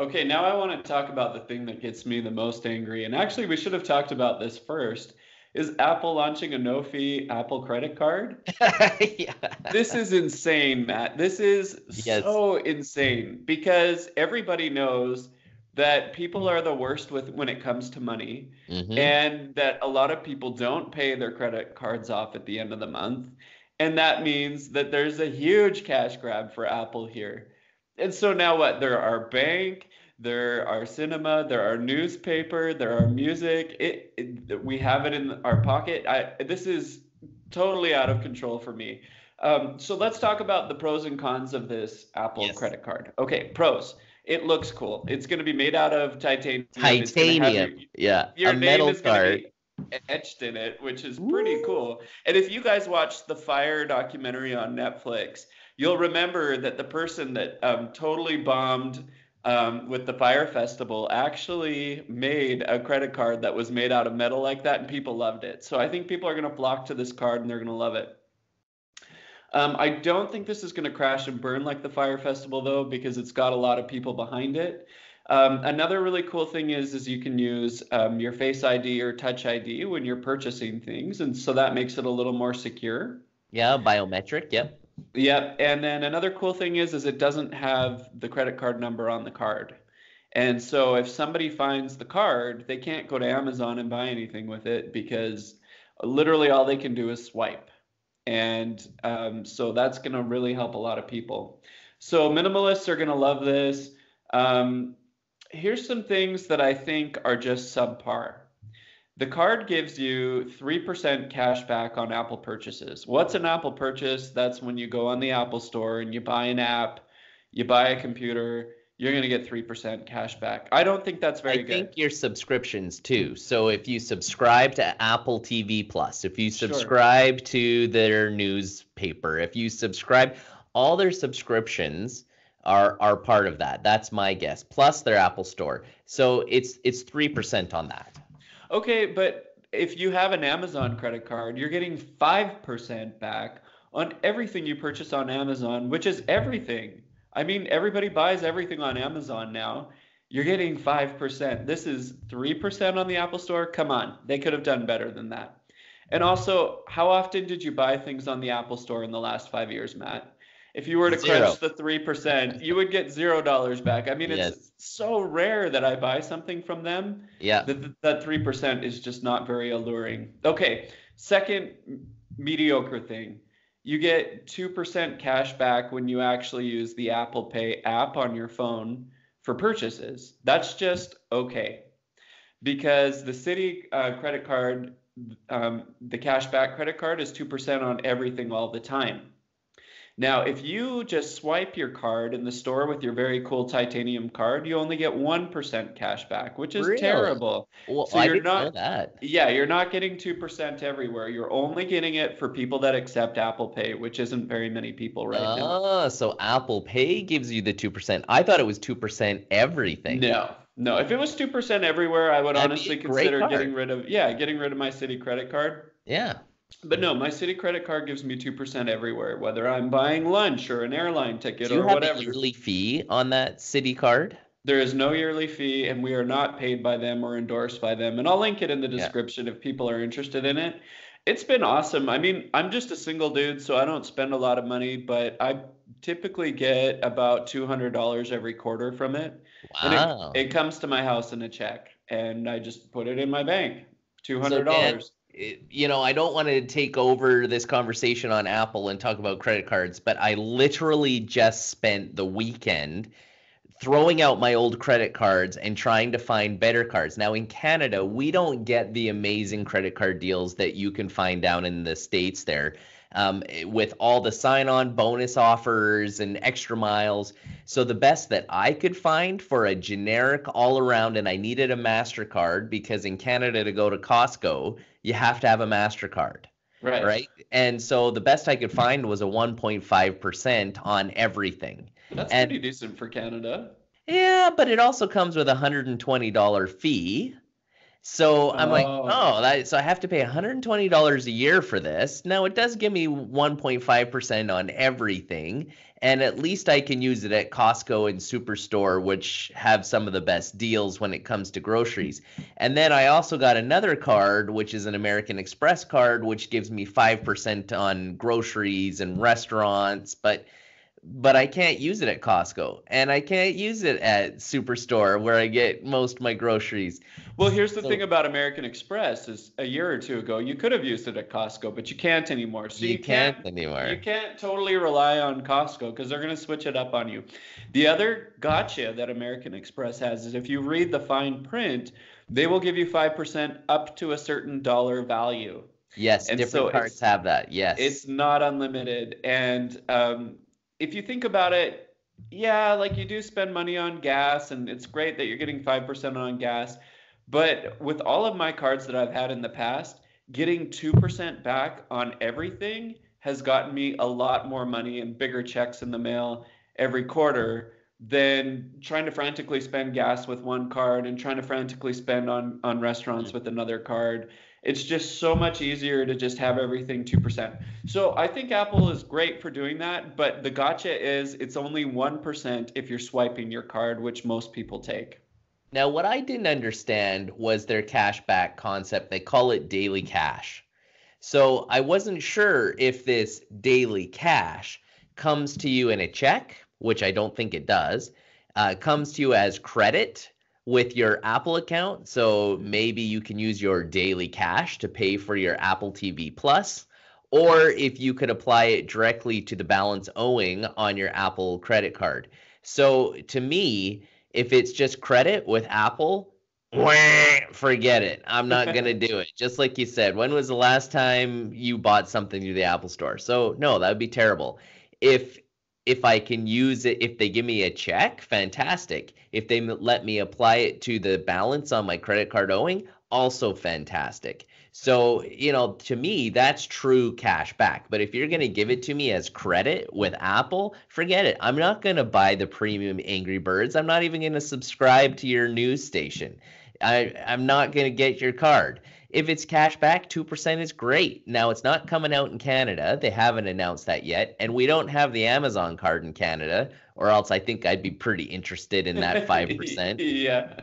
Okay, now I want to talk about the thing that gets me the most angry. And actually, we should have talked about this first. Is Apple launching a no-fee Apple credit card? Yeah. This is insane, Matt. This is Yes. so insane because everybody knows that people are the worst with when it comes to money, Hmm. and that a lot of people don't pay their credit cards off at the end of the month. And that means that there's a huge cash grab for Apple here. And so now what? There are bank, there are cinema, there are newspaper, there are music. We have it in our pocket. This is totally out of control for me. So let's talk about the pros and cons of this Apple Yes. credit card. Okay, pros. It looks cool. It's going to be made out of titanium. It's going to have Titanium. Yeah. A your name metal is going to card. be etched in it, which is pretty Woo. cool. And if you guys watched the Fire documentary on Netflix, you'll remember that the person that totally bombed with the Fire Festival actually made a credit card that was made out of metal like that, and people loved it. So I think people are going to flock to this card and they're going to love it. I don't think this is going to crash and burn like the Fire Festival though, because it's got a lot of people behind it. Another really cool thing is you can use your Face ID or Touch ID when you're purchasing things, and so that makes it a little more secure. Yeah. Biometric. Yep. Yep. And then another cool thing is it doesn't have the credit card number on the card. And so if somebody finds the card, they can't go to Amazon and buy anything with it because literally all they can do is swipe. And so that's going to really help a lot of people. So minimalists are going to love this. Um, Here's some things that I think are just subpar. The card gives you 3% cash back on Apple purchases. What's an Apple purchase? That's when you go on the Apple Store and you buy an app, you buy a computer, you're going to get 3% cash back. I don't think that's I very good. think your subscriptions too. So if you subscribe to Apple TV Plus, if you Sure. subscribe to their newspaper, if you subscribe, all their subscriptions are part of that. That's my guess. Plus their Apple Store. So it's 3% on that. Okay, but if you have an Amazon credit card, you're getting 5% back on everything you purchase on Amazon, which is everything. I mean, everybody buys everything on Amazon now. You're getting 5%. This is 3% on the Apple Store. Come on, they could have done better than that. And also, how often did you buy things on the Apple Store in the last 5 years, Matt? If you were to Zero. crunch the 3%, you would get $0 back. I mean, it's Yes. so rare that I buy something from them Yeah. that 3% is just not very alluring. Okay, second mediocre thing. You get 2% cash back when you actually use the Apple Pay app on your phone for purchases. That's just okay because the Citi credit card, the cashback credit card is 2% on everything all the time. Now, if you just swipe your card in the store with your very cool titanium card, you only get 1% cash back, which is Really? terrible. Well, So I you're didn't know not, that. yeah, you're not getting 2% everywhere. You're only getting it for people that accept Apple Pay, which isn't very many people right now. So Apple Pay gives you the 2%. I thought it was 2% everything. No, no. If it was 2% everywhere, I would That'd be honestly a great consider card. getting rid of my Citi credit card. Yeah. But no, my Citi credit card gives me 2% everywhere, whether I'm buying lunch or an airline ticket Do you or have a whatever. yearly fee on that Citi card? There is no yearly fee, and we are not paid by them or endorsed by them. And I'll link it in the Yeah. description if people are interested in it. It's been awesome. I mean, I'm just a single dude, so I don't spend a lot of money, but I typically get about $200 every quarter from it. And Wow. it comes to my house in a check, and I just put it in my bank. So Dan, $200. I don't want to take over this conversation on Apple and talk about credit cards, but I literally just spent the weekend throwing out my old credit cards and trying to find better cards. Now in Canada, we don't get the amazing credit card deals that you can find down in the States there. With all the sign-on bonus offers and extra miles. So the best that I could find for a generic all-around, and I needed a MasterCard because in Canada to go to Costco, you have to have a MasterCard, Right. right? And so the best I could find was a 1.5% on everything. That's And pretty decent for Canada. yeah, but it also comes with a $120 fee. So I'm like, Oh. oh, so I have to pay $120 a year for this. Now it does give me 1.5% on everything, and at least I can use it at Costco and Superstore, which have some of the best deals when it comes to groceries. And then I also got another card, which is an American Express card, which gives me 5% on groceries and restaurants, but I can't use it at Costco, and I can't use it at Superstore where I get most of my groceries. Well, here's the thing So about American Express is a year or two ago you could have used it at Costco, but you can't anymore. So you can't anymore. you can't totally rely on Costco because they're going to switch it up on you. The other gotcha that American Express has is if you read the fine print, they will give you 5% up to a certain dollar value. Yes, And so different cards have that. it's Yes. not unlimited. And if you think about it, yeah, like you do spend money on gas, and it's great that you're getting 5% on gas. But with all of my cards that I've had in the past, getting 2% back on everything has gotten me a lot more money and bigger checks in the mail every quarter than trying to frantically spend gas with one card and trying to frantically spend on restaurants with another card. It's just so much easier to just have everything 2%. So I think Apple is great for doing that, but the gotcha is it's only 1% if you're swiping your card, which most people take. Now, what I didn't understand was their cashback concept. They call it daily cash. So I wasn't sure if this daily cash comes to you in a check, which I don't think it does, comes to you as credit with your Apple account. So maybe you can use your daily cash to pay for your Apple TV Plus, or if you could apply it directly to the balance owing on your Apple credit card. So to me, if it's just credit with Apple, forget it. I'm not going to do it. Just like you said, when was the last time you bought something through the Apple Store? So no, that would be terrible. If if I can use it, if they give me a check, fantastic. If they let me apply it to the balance on my credit card owing, also fantastic. So, to me, that's true cash back. But if you're going to give it to me as credit with Apple, forget it. I'm not going to buy the premium Angry Birds. I'm not even going to subscribe to your news station. I'm not going to get your card. If it's cash back, 2% is great. Now, it's not coming out in Canada. They haven't announced that yet. And we don't have the Amazon card in Canada, or else I think I'd be pretty interested in that 5%. Yeah.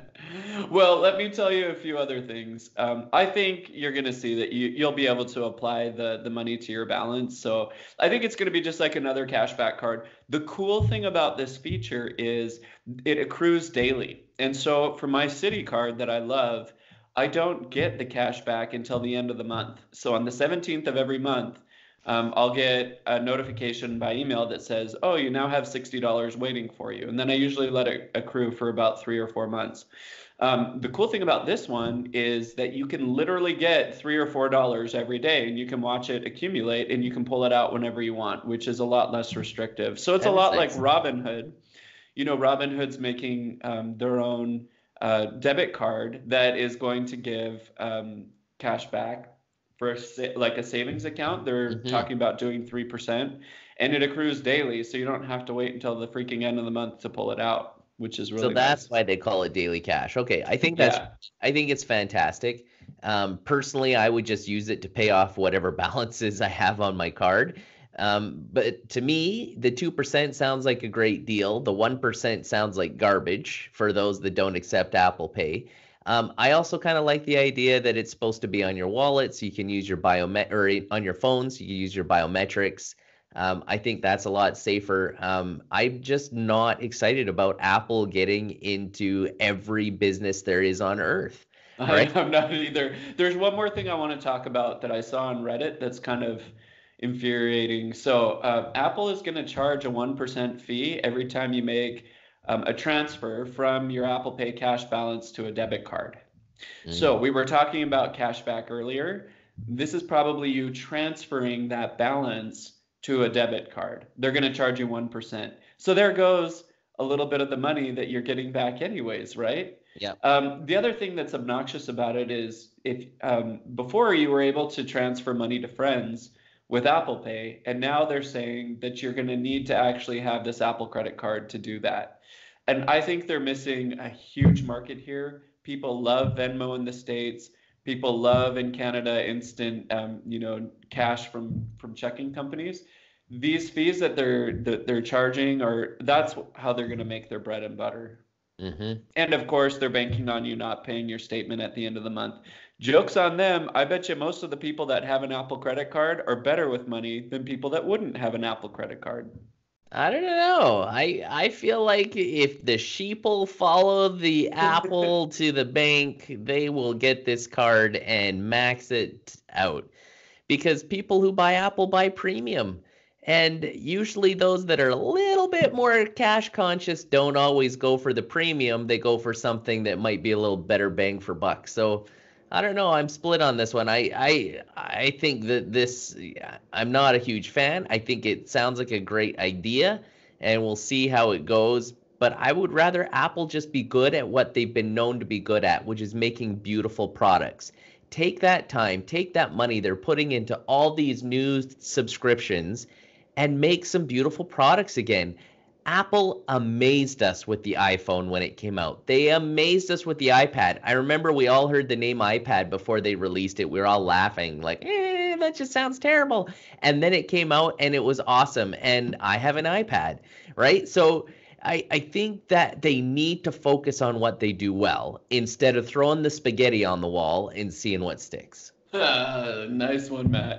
Well, let me tell you a few other things. I think you're going to see that you'll be able to apply the money to your balance. So I think it's going to be just like another cashback card. The cool thing about this feature is it accrues daily. And so for my Citi card that I love, I don't get the cash back until the end of the month. So on the 17th of every month, I'll get a notification by email that says, oh, you now have $60 waiting for you. And then I usually let it accrue for about 3 or 4 months. The cool thing about this one is that you can literally get $3 or $4 every day, and you can watch it accumulate, and you can pull it out whenever you want, which is a lot less restrictive. So it's a That is lot like nice. Robinhood. Robinhood's making their own debit card that is going to give cash back for like a savings account. They're Hmm. talking about doing 3%, and it accrues daily, so you don't have to wait until the freaking end of the month to pull it out, which is So really that's nice. why they call it daily cash. Okay, Yeah. I think it's fantastic. Personally, I would just use it to pay off whatever balances I have on my card. But to me, the 2% sounds like a great deal. The 1% sounds like garbage for those that don't accept Apple Pay. I also kind of like the idea that it's supposed to be on your wallet, so you can use your or on your phone, so you can use your biometrics. I think that's a lot safer. I'm just not excited about Apple getting into every business there is on Earth. Right? I'm not either. There's one more thing I want to talk about that I saw on Reddit that's kind of infuriating. So, Apple is going to charge a 1% fee every time you make a transfer from your Apple Pay cash balance to a debit card. So, Mm. we were talking about cash back earlier. This is probably you transferring that balance to a debit card. They're going to charge you 1%. So, there goes a little bit of the money that you're getting back, anyways, right? Yeah. The other thing that's obnoxious about it is if before you were able to transfer money to friends with Apple Pay, and now they're saying that you're going to need to actually have this Apple credit card to do that. And I think they're missing a huge market here People love Venmo in the States. People love in Canada instant, cash from checking companies. These fees that they're charging, or that's how they're going to make their bread and butter. Mm-hmm. And of course, they're banking on you not paying your statement at the end of the month. Joke's on them. I bet you most of the people that have an Apple credit card are better with money than people that wouldn't have an Apple credit card. I don't know. I feel like if the sheeple follow the apple to the bank, they will get this card and max it out. Because people who buy Apple buy premium. And usually those that are a little bit more cash conscious don't always go for the premium. They go for something that might be a little better bang for buck. So I don't know. I'm split on this one. I think that this, I'm not a huge fan. I think it sounds like a great idea, and we'll see how it goes. But I would rather Apple just be good at what they've been known to be good at, which is making beautiful products. Take that time, take that money they're putting into all these new subscriptions, and make some beautiful products again. Apple amazed us with the iPhone when it came out. They amazed us with the iPad. I remember we all heard the name iPad before they released it. We were all laughing like, that just sounds terrible. And then it came out and it was awesome. And I have an iPad, right? So I think that they need to focus on what they do well instead of throwing the spaghetti on the wall and seeing what sticks. Nice one, Matt.